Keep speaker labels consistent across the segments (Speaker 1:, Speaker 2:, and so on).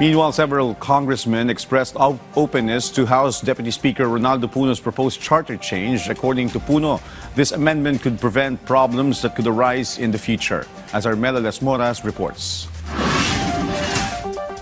Speaker 1: Meanwhile, several congressmen expressed openness to House Deputy Speaker Ronaldo Puno's proposed charter change. According to Puno, this amendment could prevent problems that could arise in the future. As Armela Las Moras reports.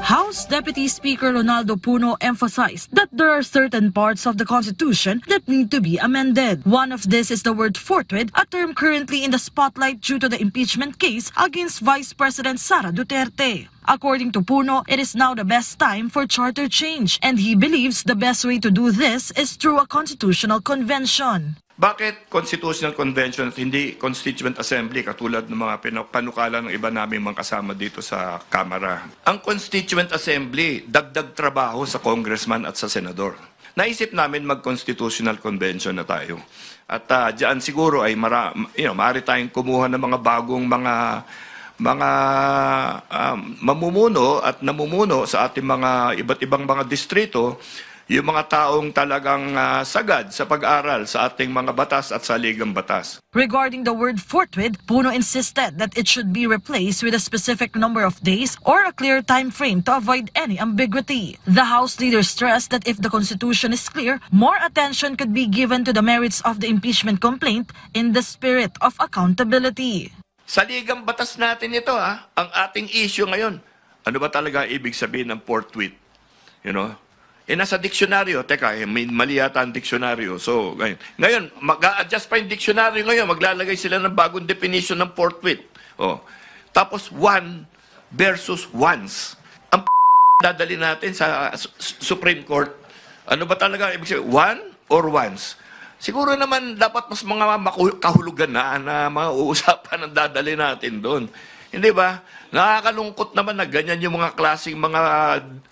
Speaker 2: House Deputy Speaker Ronaldo Puno emphasized that there are certain parts of the Constitution that need to be amended. One of this is the word forthwith, a term currently in the spotlight due to the impeachment case against Vice President Sara Duterte. According to Puno, it is now the best time for charter change, and he believes the best way to do this is through a constitutional convention.
Speaker 3: Bakit Constitutional Convention at hindi Constituent Assembly katulad ng mga panukala ng iba naming mga kasama dito sa Kamara? Ang Constituent Assembly, dagdag trabaho sa congressman at sa senador. Naisip namin mag-Constitutional Convention na tayo. At diyan siguro ay maaari tayong kumuha ng mga bagong mga mamumuno at namumuno sa ating mga iba't ibang mga distrito, yung mga taong talagang sagad sa pag-aral sa ating mga batas at saligang batas.
Speaker 2: Regarding the word forthwith, Puno insisted that it should be replaced with a specific number of days or a clear time frame to avoid any ambiguity. The House leader stressed that if the Constitution is clear, more attention could be given to the merits of the impeachment complaint in the spirit of accountability.
Speaker 3: Saligang batas natin ito, ang ating issue ngayon. Ano ba talaga ibig sabihin ng forthwith? You know? Nasa diksyonaryo, may mali yata ang diksyonaryo. So, ngayon mag-a-adjust pa yung diksyonaryo ngayon, maglalagay sila ng bagong definition ng forthwith. Tapos, one versus once. Ang dadali natin sa Supreme Court, ano ba talaga ibig sabihin? One or once? Siguro naman dapat mas mga kahulugan na mga uusapan ang dadali natin doon. Hindi ba? Nakakalungkot naman na ganyan yung mga klaseng mga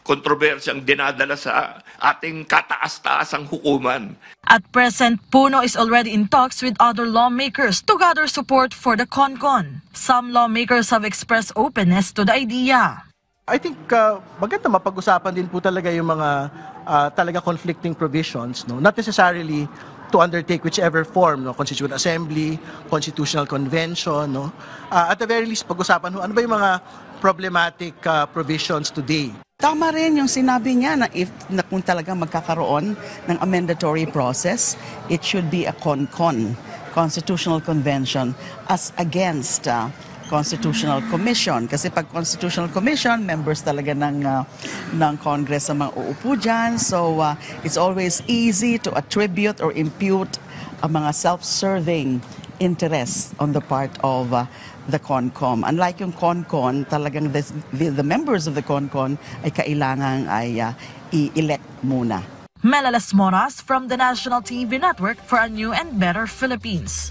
Speaker 3: kontrobersyang dinadala sa ating kataas-taasang hukuman.
Speaker 2: At present, Puno is already in talks with other lawmakers to gather support for the CONCON. Some lawmakers have expressed openness to the idea.
Speaker 4: I think maganda mapag-usapan din po talaga yung mga talaga conflicting provisions, no? Not necessarily to undertake whichever form, no? Constituent Assembly, Constitutional Convention, no? At the very least, pag-usapan ano ba yung mga problematic provisions today.
Speaker 5: Tama rin yung sinabi niya na kung talagang magkakaroon ng amendatory process, it should be a CONCON, Constitutional Convention, as against Constitutional Commission. Kasi pag Constitutional Commission, members talaga ng Congress ang mga uupo dyan. So it's always easy to attribute or impute ang mga self-serving interests on the part of the CONCOM. Unlike yung CONCON, talagang the members of the CONCON ay kailangan ay i-elect muna.
Speaker 2: Mela Las Moras from the National TV Network for a New and Better Philippines.